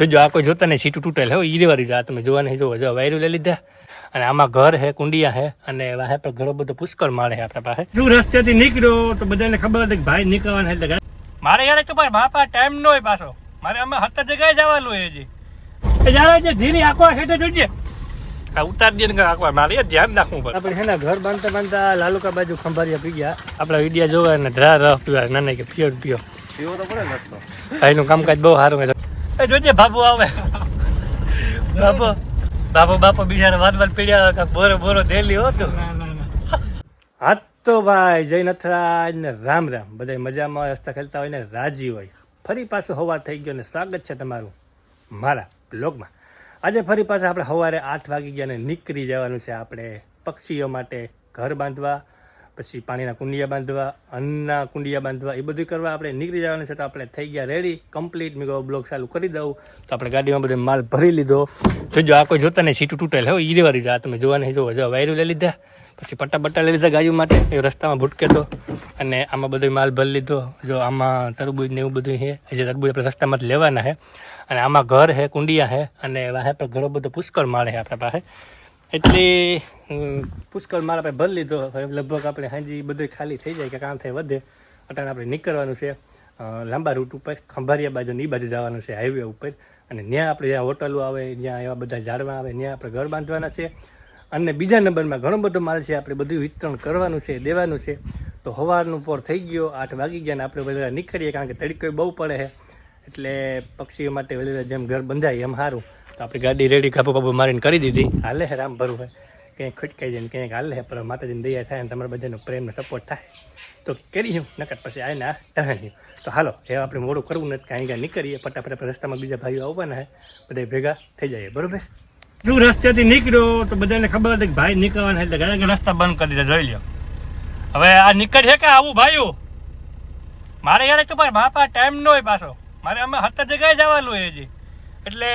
જોજો આ કોઈ જોતા નહીં સીટું તૂટેલ હે ઈ વાળી જા તમે જોવા નહીં જોવો જો વાયરું લઈ લીધા અને આમાં ઘર હે કુંડિયા હે અને વાહે પર ઘણો બધો પુષ્કળ માળે હે આપણા પાસે જો રસ્તેથી નીકળ્યો તો બધાને ખબર હતી કે ભાઈ નીકળવાના એટલે મારે યાર તો ભાઈ બાપા ટાઈમ નો હોય પાછો મારે અમે હત જગ્યાએ જવાનું હોય હજી એ જાણે છે ધીરે આખો હેઠે જોજે આ ઉતાર દે ને આખવા મારે ધ્યાન રાખવું પડે આપણે છે ને ઘર બાંધતા બાંધતા લાલુકા બાજુ ખંભારિયા પી ગયા આપણા વિડિયા જોવા ને ધરા રફ પીવા ના કે પીઓ પીવો તો પડે રસ્તો ભાઈનું કામકાજ બહુ સારું એ જોજે બાબુ આવે બાપો બિચારા વાત પીડ્યા બોરો દેલી હોતો હા તો ભાઈ જય નથરાજ ને રામ રામ બધા મજામાં રસ્તા ખેલતા હોય ને રાજી હોય ફરી પાછું હવા થઈ ગયો ને સ્વાગત છે તમારું મારા બ્લોગમાં આજે ફરી પાછા આપણે સવારે 8 વાગી ગયા ને નીકળી જવાનું છે આપણે પક્ષીઓ માટે ઘર બાંધવા પછી પાણીના કુંડિયા બાંધવા અન્નના કુંડિયા બાંધવા એ બધું કરવા આપણે નીકળી જવાનું છે તો આપણે થઈ ગયા રેડી કમ્પ્લીટ મેં કહો બ્લોગ ચાલુ કરી દઉં તો આપણે ગાડીમાં બધો માલ ભરી લીધો જોજો આ કોઈ જોતા નહીં સીટું તૂટેલ હે ઈ વાળી જા તમે જોવા નહીં જોવો જો વાયરું લઈ લીધા પછી પટ્ટા લઈ લીધા ગાડીઓ માટે એ રસ્તામાં ભૂટકે તો અને આમાં બધો માલ ભરી લીધો જો આમાં તરબૂજ ને એવું બધું છે જે તરબૂજ આપણે રસ્તામાં લેવાના છે અને આમાં ઘર હે કુંડિયા હે અને વાહે પર ઘણો બધો પુષ્કળ માળ હે આપણા પાસે એટલે પુષ્કળ માળ આપણે ભરી લીધો હવે લગભગ આપણે હાજી બધું ખાલી થઈ જાય કે કામ થાય વધે અટાણે આપણે નીકળવાનું છે લાંબા રૂટ ઉપર ખંભારિયા બાજુ ને એ બાજુ જવાનું છે હાઈવે ઉપર અને ત્યાં આપણે જ્યાં હોટલો આવે જ્યાં એવા બધા ઝાડવા આવે ત્યાં આપણે ઘર બાંધવાના છે અને બીજા નંબરમાં ઘણો બધો માલ છે આપણે બધું વિતરણ કરવાનું છે દેવાનું છે તો સવારનું પોર થઈ ગયો 8 વાગી ગયા ને આપણે બધા નીકળીએ કારણ કે તડકો બહુ પડે છે એટલે પક્ષીઓ માટે વહેલા જેમ ઘર બંધાય એમ સારું તો આપણી ગાડી રેડી કાપો મારીને કરી દીધી હાલે હે રામ ભરું હોય ક્યાંક ખટકાઈ જાય ને ક્યાંક હાલે હે પણ માતાજીની દયા થાય ને તમારા બધાનો પ્રેમનો સપોર્ટ થાય તો કર્યું નકર પછી આવીને આ ટહાણ્યું તો હાલો એ આપણે મોડું કરવું નથી કાંઈ નીકળીએ ફટાફટ રસ્તામાં બીજા ભાઈઓ આવવાના છે બધા ભેગા થઈ જાય બરોબર જો રસ્તેથી નીકળ્યો તો બધાને ખબર હતી કે ભાઈ નીકળવાના એટલે ઘણા રસ્તા બંધ કરી દીધા જોઈ લ્યો હવે આ નીકળ છે કે આવું ભાઈઓ મારે યાર તો ભાઈ બાપા ટાઈમ નો હોય પાછો મારે અમે હત જગ્યાએ જવાનું હોય હજી એટલે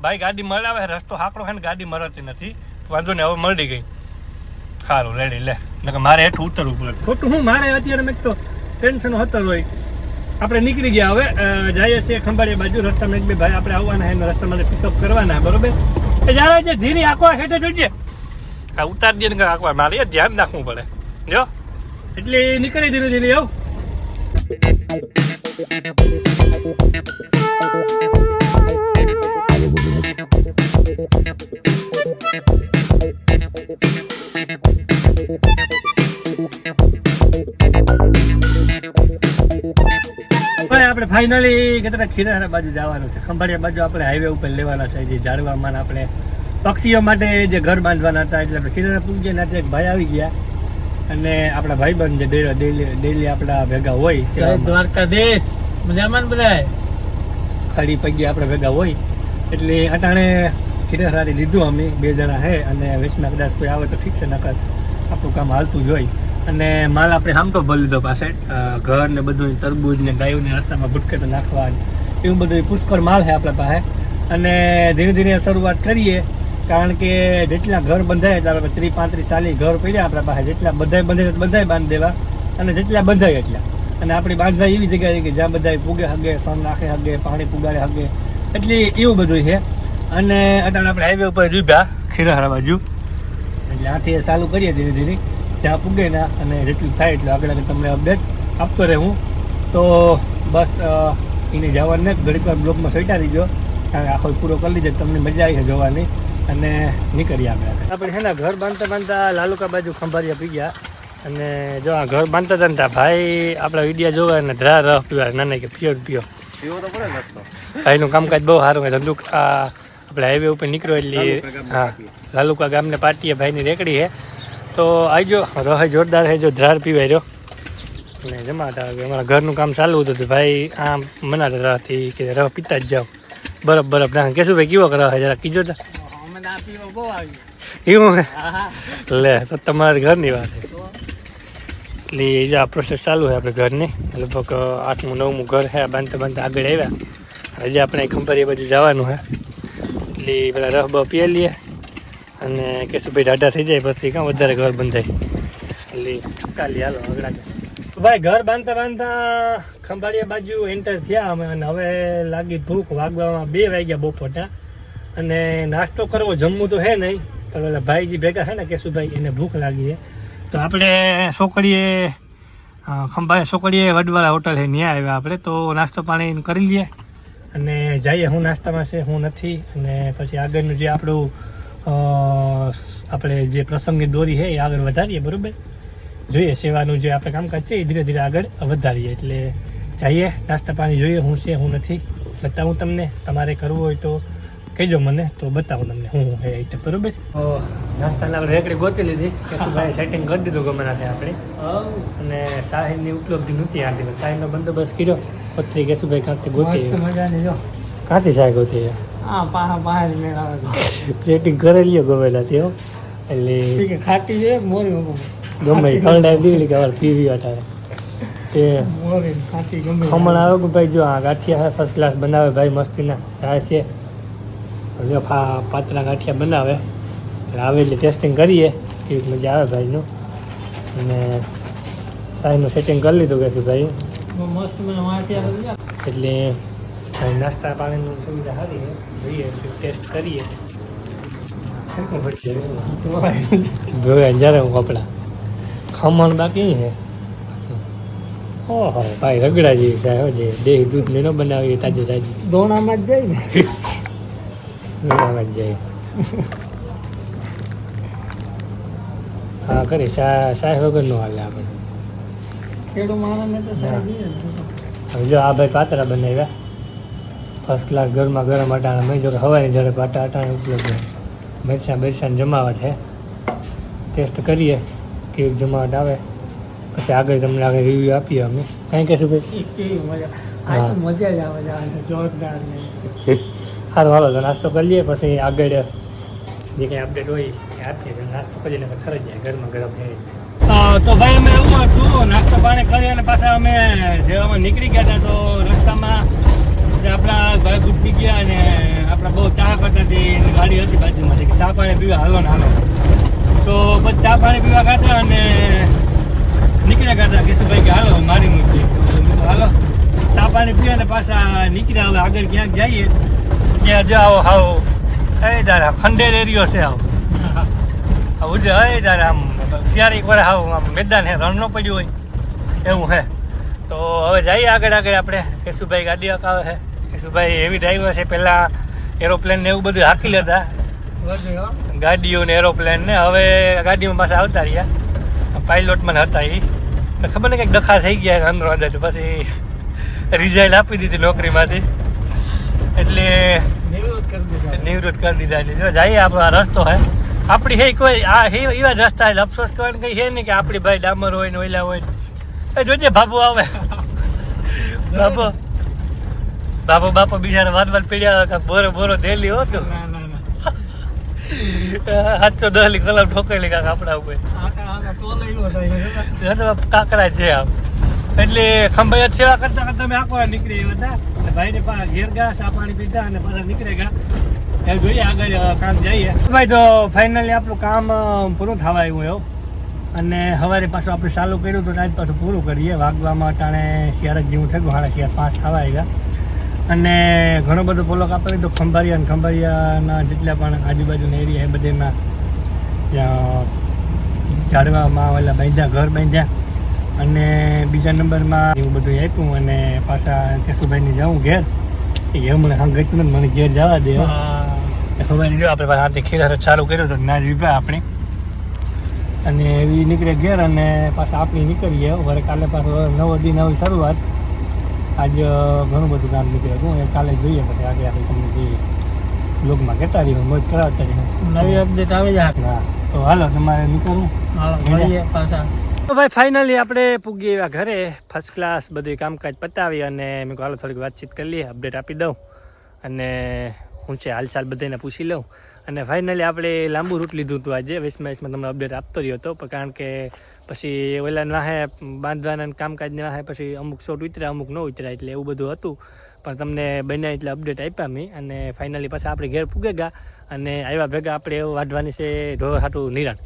ભાઈ ગાડી મળાવે રસ્તો હાકડો છે ને ગાડી મળતી નથી વાંધો ને હવે મળી ગઈ સારું રેડી લે મારે હેઠું ઉતરવું પડે ખોટું હું મારે અત્યારે મેં તો ટેન્શન હતું હોય આપણે નીકળી ગયા હવે જઈએ છીએ ખંભાળિયા બાજુ રસ્તામાં એક બે ભાઈ આપણે આવવાના છે રસ્તામાં પિકઅપ કરવાના બરોબર એ જાણે છે ધીરે આખો હેઠે જોજે આ ઉતાર દે ને આખવા મારે ધ્યાન રાખવું પડે જો એટલે નીકળી ધીરે ધીરે આવ આપણે ફાઇનલી કેટલા ખીરાના બાજુ જવાનું છે ખંભાળિયા બાજુ આપણે હાઈવે ઉપર લેવાના છે જે ઝાડવામાં આપણે પક્ષીઓ માટે જે ઘર બાંધવાના હતા એટલે આપણે ખીરાના પૂજ્ય નાતે એક ભાઈ આવી ગયા અને આપણા ભાઈબંધ જે ડેલી આપણા ભેગા હોય દ્વારકાધીશ મજામાં બધા ખડી પગી આપણે ભેગા હોય એટલે અટાણે ખીરારી લીધું અમે 2 જણા હે અને વેચમાં કદાચ કોઈ આવે તો ઠીક છે નકર આપણું કામ હાલતું જ હોય અને માલ આપણે સામટો ભરી લીધો પાછળ ઘર ને બધું તરબૂજ ને ગાયોને રસ્તામાં ભૂટકે તો નાખવા એવું બધું પુષ્કળ માલ છે આપણા પાસે અને ધીરે ધીરે શરૂઆત કરીએ કારણ કે જેટલા ઘર બંધાય એટલે આપણે 30-35 ઘર પડ્યા આપણા પાસે જેટલા બધાય બાંધી દેવા અને જેટલા બંધાય એટલા અને આપણી બાંધવા એવી જગ્યાએ કે જ્યાં બધા પૂગે હગે સન નાખે હગે પાણી પુગાડે હગે એટલે એવું બધું છે અને અત્યારે આપણે હાઈવે ઉપર ઉભા ખીરાહારા બાજુ એટલે આથી ચાલુ કરીએ ધીરે ધીરે ત્યાં પૂગે ના અને જેટલું થાય એટલે આગળ તમને અપડેટ આપતો રહું તો બસ એને જવાને ઘડીક વાર બ્લોકમાં સઈટા દીધો કારણ કે આખો પૂરો કરી લીધો તમને મજા આવી છે જોવાની અને નીકળીએ આપણે છે ને ઘર બાંધતા લાલુકા બાજુ ખંભારિયા પી ગયા અને જો આ ઘર બાંધતા હતા ને ભાઈ આપણા વિડીયા જોવા ને ધરા રફ પીવા ના કે પીવો તો પડે રસ્તો ભાઈનું કામકાજ બહુ સારું હોય ધંધુ આપણે હાઈવે ઉપર નીકળ્યો એટલે હા લાલુકા ગામને પાટીએ ભાઈની રેકડી છે તો આવજો રહે જોરદાર છે જો ધ્રાર પીવાય રહ્યો અને જમાતા અમારા ઘરનું કામ ચાલુ હતું ભાઈ આમ મનાતા રહતી કે રહ પીતા જ જાઓ બરફ ના કેશું ભાઈ કેવો રહે જરા કીજો તો એવું લે તો તમારા ઘરની વાત એટલે એ આ પ્રોસેસ ચાલુ છે આપણે ઘરની લગભગ 8મું 9મું ઘર છે બાંધતા આગળ આવ્યા હજી આપણે ખંભારિયા બાજુ જવાનું છે એટલે પેલા રહ બહ પીએ લઈએ અને કેશુભાઈ ડાઢા થઈ જાય પછી કાં વધારે ઘર બંધાય એટલે કાલી હાલો આગળ ભાઈ ઘર બાંધતા બાંધતા ખંભાળિયા બાજુ એન્ટર થયા અમે અને હવે લાગી ભૂખ વાગવામાં 2 વાગ્યા બપોરના અને નાસ્તો કરવો જમવું તો હે નહીં પણ ઓલા ભાઈજી ભેગા છે ને કેશુભાઈ એને ભૂખ લાગી છે તો આપણે સોકડીએ વડવાળા હોટલ છે ત્યાં આવ્યા આપણે તો નાસ્તો પાણી કરી લઈએ અને જઈએ હું નાસ્તામાં છે હું નથી અને પછી આગળનું જે આપણું આપણે જે પ્રસંગની દોરી છે એ આગળ વધારીએ બરાબર જોઈએ સેવાનું જે આપણે કામકાજ છે એ ધીરે ધીરે આગળ વધારીએ એટલે જઈએ નાસ્તા પાણી જોઈએ હું છે હું નથી બતાવું તમને તમારે કરવું હોય તો કહેજો મને તો બતાવું તમને હું હે આઈટમ બરોબર નાસ્તાના આપણે રેકડી ગોતી લીધી કેશુભાઈ સેટિંગ કરી દીધું ગમે નાખે આપણે અને સાહિલની ઉપલબ્ધિ નહોતી આથી સાહિલનો બંદોબસ્ત કર્યો પથરી કેશુભાઈ કાંથી ગોતી મજાની જો કાંથી સાહેબ ગોતી પ્લેટિંગ કરેલી ગમેલાથી હો એટલે ખાટી છે મોરી ગમે ખરડાવી દીધી કે અમારે પીવી અટારે તે ખમણ આવે કે ભાઈ જો આ ગાંઠિયા ફર્સ્ટ ક્લાસ બનાવે ભાઈ મસ્તીના સાહ છે જો પાતળા ગાંઠિયા બનાવે એટલે આવે એટલે ટેસ્ટિંગ કરીએ કેવી મજા આવે ભાઈનું અને સાહેબનું સેટિંગ કરી લીધું કહેશું ભાઈ મસ્ત એટલે નાસ્તા પાણીની સુવિધા સારી જોઈએ ટેસ્ટ કરીએ જોયા જ્યારે હું કપડા ખમણ બાકી છે ઓહો ભાઈ રગડા જેવી સાહેબ જે દેહી દૂધ ને ન બનાવી તાજે તાજી દોણામાં જ જાય ને દોણામાં જ જાય હા કરી સાહેબ વગર નો હાલે આપણે ખેડૂ માણસને તો હવે જો આ ભાઈ પાતળા બનાવ્યા ફર્સ્ટ ક્લાસ ગરમા ગરમ અટાણા મેં જો હવાની ઝડપ અટાણે ઉપલબ્ધ મરચાં જમાવટ છે ટેસ્ટ કરીએ કેવી જમાવટ આવે પછી આગળ તમને આગળ રિવ્યૂ આપીએ અમે કાંઈ કહેશું ભાઈ મજા જ આવે જોરદાર સારું હાલો તો નાસ્તો કરી લઈએ પછી આગળ જે કંઈ અપડેટ હોય એ આપીએ નાસ્તો કરીને ખરી જાય ગરમા ગરમ છે તો ભાઈ અમે એવું હતું નાસ્તો પાણી કરી અને પાછા અમે સેવામાં નીકળી ગયા હતા તો રસ્તામાં આપણા ભાઈ ગુજરી ગયા અને આપણા બહુ ચા કરતા હતી ગાડી હતી બાજુમાંથી કે ચા પાણી પીવા હાલો ને હાલો તો બસ ચા પાણી પીવા ખાતા અને નીકળ્યા કરતા કેશુભાઈ કે હાલો મારી મૂકી હાલો ચા પાણી પીવા ને પાછા નીકળ્યા હવે આગળ ક્યાંક જઈએ ત્યાં જાઓ હાવ એ તારે ખંડેર એરિયો છે આવ ઉજે એ તારે આમ શિયાળી પર હાવ આમ મેદાન હે રણ ન પડ્યું હોય એવું હે તો હવે જઈએ આગળ આપણે કેશુભાઈ ગાડી હકાવે છે કેશુભાઈ એવી ડ્રાઈવર છે પહેલાં એરોપ્લેન ને એવું બધું હાકી લેતા ગાડીઓ ને એરોપ્લેન ને હવે ગાડીમાં પાછા આવતા રહ્યા પાયલોટમાં હતા એ ખબર ને કંઈક ડખા થઈ ગયા અંદરો અંદર પછી રિઝાઇન આપી દીધી નોકરીમાંથી એટલે નિવૃત્ત કરી દીધા એટલે જો જઈએ આપણો આ રસ્તો હે આપણી હે કોઈ આ એવા જ રસ્તા એટલે અફસોસ કરવાનું કંઈ છે નહીં કે આપણી ભાઈ ડામર હોય ને ઓઈલા હોય એ જોજે બાબુ આવે બાપો બિચારા વાત પીડ્યા કાંક બોરો દેલી હોતો 710 કલમ ઠોકેલી કાંક આપણા ઉપર કાંકરા છે આમ એટલે ખંભાળિયા સેવા કરતા કરતા અમે આખો નીકળી આવ્યા હતા ભાઈને ઘેર ગયા ચા પાણી પીધા અને પાછા નીકળી ગયા એ જોઈએ આગળ કામ જઈએ ભાઈ તો ફાઇનલી આપણું કામ પૂરું થવા આવ્યું એવું અને સવારે પાછું આપણે ચાલુ કર્યું તો આજ પાછું પૂરું કરીએ વાગવામાં અટાણે 4 જેવું થઈ ગયું 4:30 થવા આવ્યા અને ઘણો બધો પોલો કાપી તો ખંભાળિયાના જેટલા પણ આજુબાજુના એરિયા એ બધેમાં ઝાડવામાં ઓલા બાંધ્યા ઘર બાંધ્યા અને બીજા નંબરમાં એવું બધું આપ્યું અને પાછા કેશુભાઈને જાઉં ઘેર એ હમણાં હંગતું નથી મને ઘેર જવા દે ખબર જો આપણે પાછા આરતી ખીરા ચાલુ કર્યું તો ના વિભા આપણે અને એવી નીકળે ઘેર અને પાછા આપણી નીકળીએ વરે કાલે પાછો નવો દી નવી શરૂઆત આજ ઘણું બધું કામ નીકળ્યું હતું એ કાલે જોઈએ પછી આગળ આપણે તમને જે બ્લોગમાં કહેતા રહીએ મોજ કરાવતા રહીએ નવી અપડેટ આવી જાય હા તો હાલો તમારે નીકળવું મળીએ પાછા તો ભાઈ ફાઇનલી આપણે પૂગી એવા ઘરે ફર્સ્ટ ક્લાસ બધું કામકાજ પતાવી અને મેં હાલો થોડીક વાતચીત કરી લઈએ અપડેટ આપી દઉં અને હું છે હાલચાલ બધાને પૂછી લઉં અને ફાઇનલી આપણે લાંબુ રૂટ લીધું હતું આજે વેસ્ટમાં તમને અપડેટ આપતો રહ્યો હતો કારણ કે પછી ઓલા વાહે બાંધવાના કામકાજને વાહે પછી અમુક શોટ ઉતર્યા અમુક ન ઉતર્યા એટલે એવું બધું હતું પણ તમને બન્યા એટલે અપડેટ આપ્યા મેં અને ફાઇનલી પાછા આપણે ઘેર પૂગે ગયા અને આવ્યા ભેગા આપણે એવું વાઢવાની છે ઢોર હાટું નિરાણ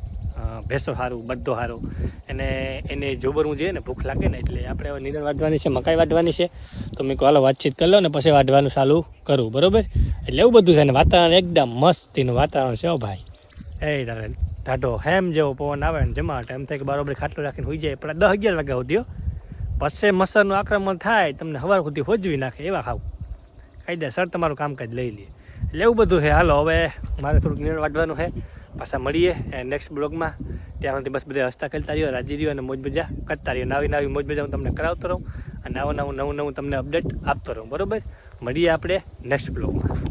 ભેંસો સારું, બધો સારું, અને એને જોબરવું જોઈએ ને, ભૂખ લાગે ને, એટલે આપણે હવે નીંદણ વાઢવાની છે, મકાઈ વાઢવાની છે. તો મેં કહું હાલો વાતચીત કરી લો ને પછી વાઢવાનું ચાલુ કરું, બરોબર. એટલે એવું બધું છે ને વાતાવરણ એકદમ મસ્તીનું વાતાવરણ છે. ભાઈ એ તારે ઢાઢો હેમ જેવો પવન આવે ને જમાટ એમ થાય કે બરાબર ખાટલો રાખીને હોઈ જાય. પણ 10-11 વાગ્યા સુધી પછી મચ્છરનું આક્રમણ થાય, તમને સવાર સુધી હોજવી નાખે એવા ખાવું. કાયદેસર તમારું કામકાજ લઈ લે. એટલે એવું બધું છે. હાલો હવે મારે થોડુંક નીંદણ વાઢવાનું છે. પાછા મળીએ નેક્સ્ટ બ્લોગમાં. ત્યાં સુધી બસ બધા હસતા ખેલતા રહ્યો, રાજી રહ્યો અને મોજ મજા કરતા રહ્યો. નવી મોજ મજા હું તમને કરાવતો રહું અને નવું તમને અપડેટ આપતો રહું, બરાબર. મળીએ આપણે નેક્સ્ટ બ્લોગમાં.